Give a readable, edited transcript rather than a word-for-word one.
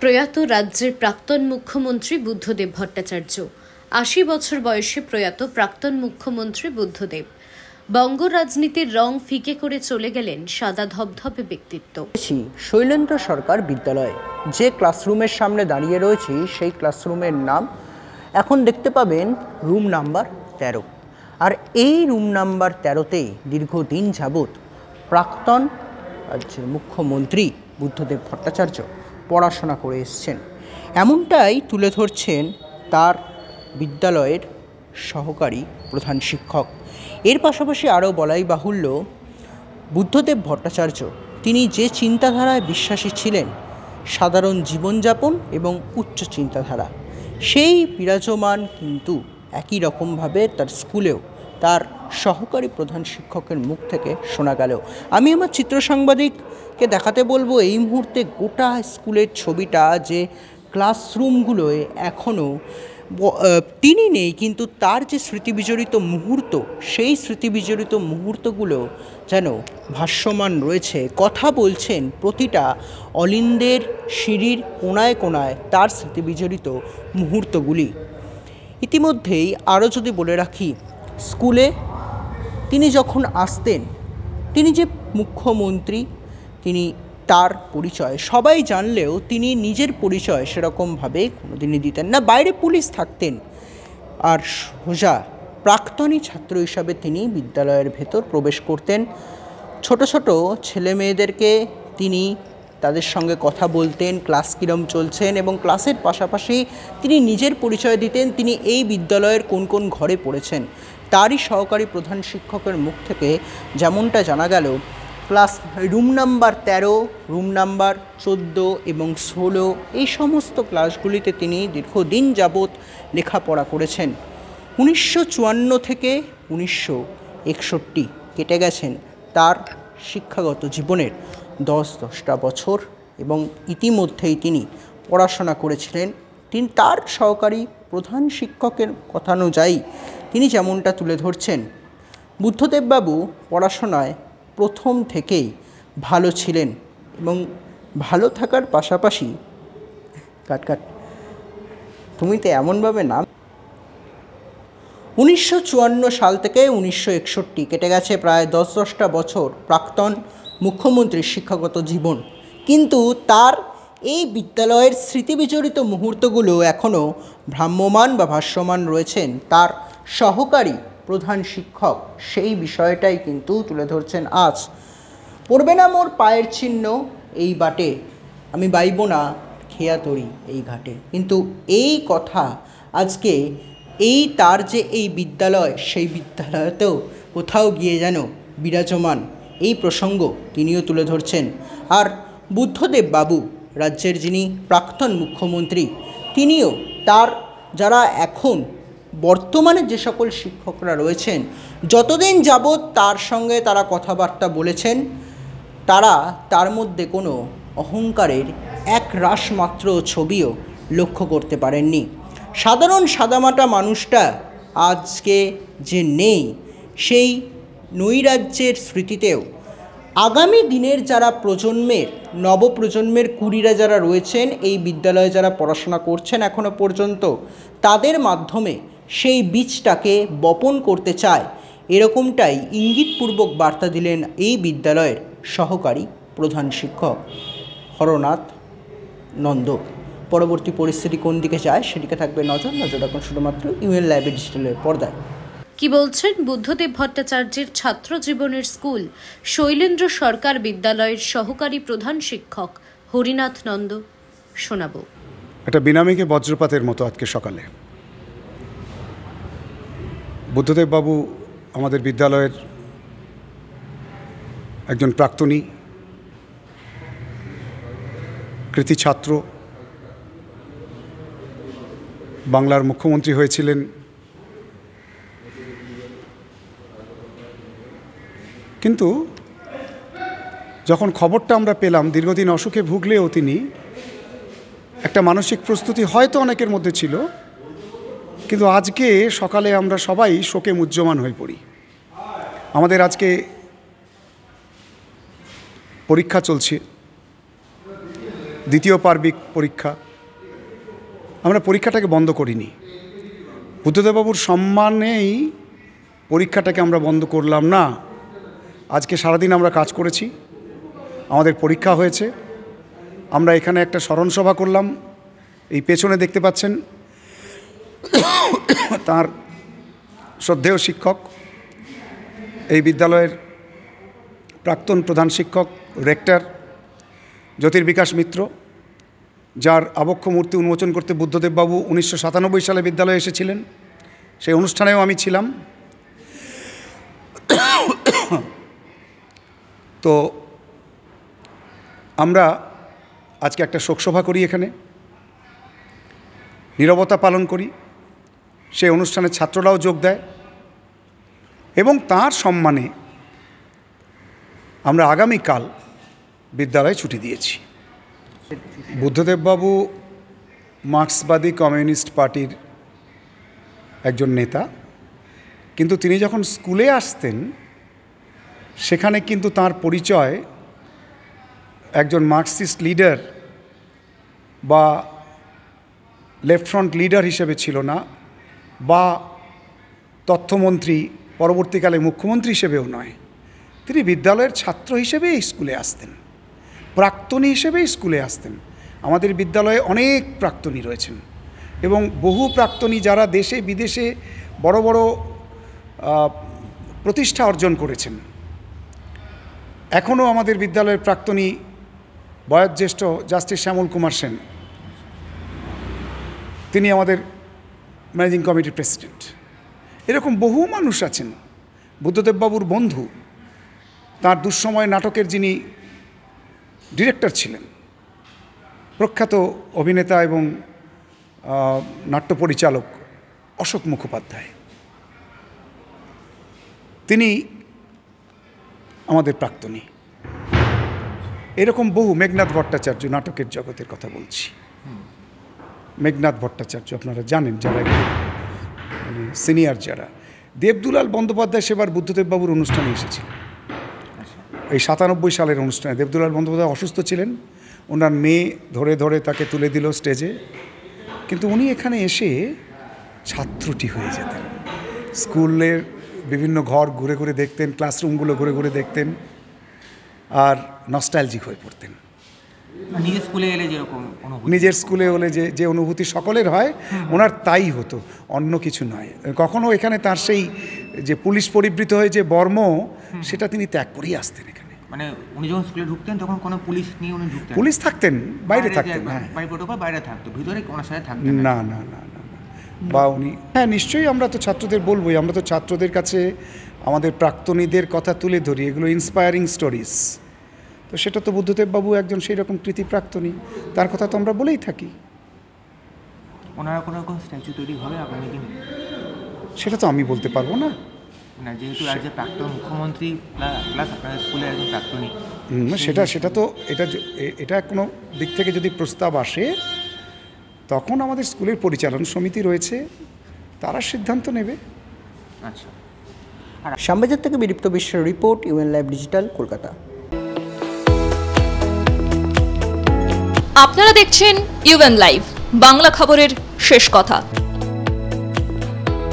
প্রয়াত রাজ্যের প্রাক্তন মুখ্যমন্ত্রী বুদ্ধদেব ভট্টাচার্য। ৮০ বছর বয়সে প্রয়াত প্রাক্তন মুখ্যমন্ত্রী বুদ্ধদেব বঙ্গ রাজনীতির রং ফিকে করে চলে গেলেন সাদা ধবধবে ব্যক্তিত্ব। শৈলেন্দ্র সরকার বিদ্যালয়, যে ক্লাসরুমের সামনে দাঁড়িয়ে রয়েছি সেই ক্লাসরুমের নাম এখন দেখতে পাবেন রুম নাম্বার ১৩। আর এই রুম নাম্বার ১৩তেই দীর্ঘদিন যাবৎ প্রাক্তন রাজ্যের মুখ্যমন্ত্রী বুদ্ধদেব ভট্টাচার্য পড়াশোনা করে এসছেন। এমনটাই তুলে ধরছেন তার বিদ্যালয়ের সহকারী প্রধান শিক্ষক। এর পাশাপাশি আরও বলাই বাহুল্য, বুদ্ধদেব ভট্টাচার্য তিনি যে চিন্তাধারায় বিশ্বাসী ছিলেন, সাধারণ জীবনযাপন এবং উচ্চ চিন্তাধারা, সেই বিরাজমান কিন্তু একই রকমভাবে তার স্কুলেও তার সহকারী প্রধান শিক্ষকের মুখ থেকে শোনা গেল। আমি আমার চিত্র সাংবাদিককে দেখাতে বলবো এই মুহূর্তে গোটা স্কুলের ছবিটা, যে ক্লাসরুমগুলোয় এখনও তিনি নেই, কিন্তু তার যে স্মৃতিবিজড়িত মুহূর্ত, সেই স্মৃতিবিজড়িত মুহূর্তগুলো যেন ভাসমান রয়েছে। কথা বলছেন প্রতিটা অলিন্দের সিঁড়ির কোণায় কোণায় তার স্মৃতিবিজড়িত মুহূর্তগুলি। ইতিমধ্যেই আরও যদি বলে রাখি, স্কুলে তিনি যখন আসতেন, তিনি যে মুখ্যমন্ত্রী, তিনি তার পরিচয় সবাই জানলেও তিনি নিজের পরিচয় সেরকমভাবে কোনোদিনই দিতেন না। বাইরে পুলিশ থাকতেন, আর সোজা প্রাক্তনী ছাত্র হিসাবে তিনি বিদ্যালয়ের ভেতর প্রবেশ করতেন। ছোট ছোট ছেলে মেয়েদেরকে তিনি তাদের সঙ্গে কথা বলতেন, ক্লাস কীরম চলছেন, এবং ক্লাসের পাশাপাশি তিনি নিজের পরিচয় দিতেন, তিনি এই বিদ্যালয়ের কোন কোন ঘরে পড়েছেন। তারই সহকারী প্রধান শিক্ষকের মুখ থেকে যেমনটা জানা গেল, class room number ১৩, room number ১৪ এবং ১৬ এই সমস্ত ক্লাসগুলিতে তিনি দীর্ঘদিন যাবৎ লেখাপড়া করেছেন। ১৯৫৪ থেকে ১৯৬১ কেটে গেছেন তার শিক্ষাগত জীবনের ১০টা বছর, এবং ইতিমধ্যেই তিনি পড়াশোনা করেছিলেন। তিনি তার সহকারী প্রধান শিক্ষকের কথানুযায়ী তিনি যেমনটা তুলে ধরছেন, বুদ্ধদেববাবু পড়াশোনায় প্রথম থেকেই ভালো ছিলেন, এবং ভালো থাকার পাশাপাশি তুমি তো এমনভাবে নাম ১৯৫৪ সাল থেকে ১৯৬১ কেটে গেছে প্রায় ১০টা বছর প্রাক্তন মুখ্যমন্ত্রীর শিক্ষাগত জীবন, কিন্তু তার এই বিদ্যালয়ের স্মৃতিবিজড়িত মুহূর্তগুলো এখনও ভ্রাম্যমান বা ভাষ্যমান রয়েছেন তার সহকারী প্রধান শিক্ষক। সেই বিষয়টাই কিন্তু তুলে ধরছেন আজ। পড়বে না মোর পায়ের চিহ্ন এই বাটে, আমি বাইব না খেয়া তরি এই ঘাটে। কিন্তু এই কথা আজকে এই তার যে এই বিদ্যালয়, সেই বিদ্যালয়তেও কোথাও গিয়ে যেন বিরাজমান, এই প্রসঙ্গ তিনিও তুলে ধরছেন। আর বুদ্ধদেব বাবু, রাজ্যের যিনি প্রাক্তন মুখ্যমন্ত্রী, তিনিও তার যারা এখন বর্তমানে যে সকল শিক্ষকরা রয়েছেন, যতদিন যাবৎ তার সঙ্গে তারা কথাবার্তা বলেছেন, তারা তার মধ্যে কোনো অহংকারের এক রাশ মাত্র ছবিও লক্ষ্য করতে পারেননি। সাধারণ সাদামাটা মানুষটা আজকে যে নেই, সেই নৈরাজ্যের স্মৃতিতেও আগামী দিনের যারা প্রজন্মের, নবপ্রজন্মের কুড়িরা যারা রয়েছেন, এই বিদ্যালয়ে যারা পড়াশোনা করছেন এখনও পর্যন্ত, তাদের মাধ্যমে সেই বীজটাকে বপন করতে চায়, এরকমটাই ইঙ্গিতপূর্বক বার্তা দিলেন এই বিদ্যালয়ের সহকারী প্রধান শিক্ষক হরনাথ নন্দ। পরবর্তী পরিস্থিতি কোন দিকে যায় সেদিকে থাকবে নজর এখন শুধুমাত্র ইউএন লাইভ ডিজিটালের পর্দায়। কি বলছেন বুদ্ধদেব ভট্টাচার্যের ছাত্র জীবনের স্কুল শৈলেন্দ্র সরকার বিদ্যালয়ের সহকারী প্রধান শিক্ষক হরিনাথ নন্দ, শোনাবো। একটা বিনামীকে বজ্রপাতের মতো আজকে সকালে বুদ্ধদেব বাবু আমাদের বিদ্যালয়ের একজন প্রাক্তনী কৃতি ছাত্র, বাংলার মুখ্যমন্ত্রী হয়েছিলেন, কিন্তু যখন খবরটা আমরা পেলাম দীর্ঘদিন অসুখে ভুগলেও তিনি একটা মানসিক প্রস্তুতি হয়তো অনেকের মধ্যে ছিল, কিন্তু আজকে সকালে আমরা সবাই শোকে মুহ্যমান হয়ে পড়ি। আমাদের আজকে পরীক্ষা চলছে, দ্বিতীয় পার্বিক পরীক্ষা, আমরা পরীক্ষাটাকে বন্ধ করিনি। বুদ্ধদেববাবুর সম্মানেই পরীক্ষাটাকে আমরা বন্ধ করলাম না। আজকে সারাদিন আমরা কাজ করেছি, আমাদের পরীক্ষা হয়েছে। আমরা এখানে একটা স্মরণসভা করলাম, এই পেছনে দেখতে পাচ্ছেন তার শ্রদ্ধেয় শিক্ষক, এই বিদ্যালয়ের প্রাক্তন প্রধান শিক্ষক রেক্টর জ্যোতির্বিকাশ মিত্র, যার আবক্ষ মূর্তি উন্মোচন করতে বুদ্ধদেববাবু 1997 সালে বিদ্যালয়ে এসেছিলেন। সেই অনুষ্ঠানেও আমি ছিলাম। তো আমরা আজকে একটা শোকসভা করি, এখানে নীরবতা পালন করি। সেই অনুষ্ঠানে ছাত্ররাও যোগ দেয় এবং তার সম্মানে আমরা আগামীকাল বিদ্যালয়ে ছুটি দিয়েছি। বুদ্ধদেববাবু মার্ক্সবাদী কমিউনিস্ট পার্টির একজন নেতা, কিন্তু তিনি যখন স্কুলে আসতেন সেখানে কিন্তু তার পরিচয় একজন মার্ক্সিস্ট লিডার বা লেফট ফ্রন্ট লিডার হিসেবে ছিল না, বা তথ্যমন্ত্রী পরবর্তীকালে মুখ্যমন্ত্রী হিসেবেও নয়। তিনি বিদ্যালয়ের ছাত্র হিসেবে এই স্কুলে আসতেন, প্রাক্তনী হিসেবে স্কুলে আসতেন। আমাদের বিদ্যালয়ে অনেক প্রাক্তনী রয়েছেন এবং বহু প্রাক্তনী যারা দেশে বিদেশে বড় বড় প্রতিষ্ঠা অর্জন করেছেন। এখনও আমাদের বিদ্যালয়ের প্রাক্তনী বয়োজ্যেষ্ঠ জাস্টিস শ্যামল কুমার সেন, তিনি আমাদের ম্যানেজিং কমিটির প্রেসিডেন্ট। এরকম বহু মানুষ আছেন। বুদ্ধদেববাবুর বন্ধু, তার দুঃসময় নাটকের যিনি ডিরেক্টর ছিলেন, প্রখ্যাত অভিনেতা এবং নাট্য পরিচালক অশোক মুখোপাধ্যায়, তিনি আমাদের প্রাক্তনী। এরকম বহু, মেঘনাথ ভট্টাচার্য, নাটকের জগতের কথা বলছি, মেঘনাথ ভট্টাচার্য আপনারা জানেন, যারা মানে সিনিয়র যারা। দেবদুলাল বন্দ্যোপাধ্যায় সেবার বুদ্ধদেববাবুর অনুষ্ঠানে এসেছিলেন, এই 97 সালের অনুষ্ঠানে। দেবদুলাল বন্দ্যোপাধ্যায় অসুস্থ ছিলেন, ওনার মেয়ে ধরে ধরে তাকে তুলে দিল স্টেজে, কিন্তু উনি এখানে এসে ছাত্রটি হয়ে যেতেন। স্কুলের বিভিন্ন ঘর ঘুরে ঘুরে দেখতেন, ক্লাসরুমগুলো ঘুরে ঘুরে দেখতেন, আর নস্টালজিক হয়ে পড়তেন। নিজের স্কুলে এলে যেরকম অনুভূতি, নিজের স্কুলে হলে যে অনুভূতি সকলের হয়, ওনার তাই হতো, অন্য কিছু নয়। কখনও এখানে তার সেই যে পুলিশ পরিবৃত হয়ে যে বর্ম, সেটা তিনি ত্যাগ করেই আসতেন এখানে। মানে উনি যখন স্কুলে ঢুকতেন তখন কোনো পুলিশ নিয়ে উনি ঢুকতেন? পুলিশ থাকতেন, বাইরে থাকতেন। হ্যাঁ, বাড়ি প্রোটোকল বাইরে থাকতো, ভিতরে ওনার সাথে থাকতেন না না না না। বা উনি, হ্যাঁ নিশ্চয়ই, আমরা তো ছাত্রদের বলবোই, আমরা তো ছাত্রদের কাছে আমাদের প্রাক্তনীদের কথা তুলে ধরি, এগুলো ইন্সপায়ারিং স্টোরিজ। তো সেটা তো বুদ্ধদেববাবু একজন সেই রকম কৃতি প্রাক্তনী, তার কথা তো আমরা বলেই থাকি। ওনারা কোনো রকম স্ট্যাচু তৈরি হবে আগামী দিনে? সেটা তো আমি বলতে পারবো না, না যেহেতু আজ যে প্রাক্তন মুখ্যমন্ত্রী প্লাস আপনাদের স্কুলের একজন প্রাক্তনী। সেটা তো এটা কোনো দিক থেকে যদি প্রস্তাব আসে, তখন আমাদের স্কুলের পরিচালনা সমিতি রয়েছে, তারা সিদ্ধান্ত নেবে। আচ্ছা। শ্যামবাজার থেকে বিদীপ্ত বিশ্বের report, UN live digital, Kolkata. আপনারা দেখছেন ইউএন লাইভ, বাংলা খবরের শেষ কথা।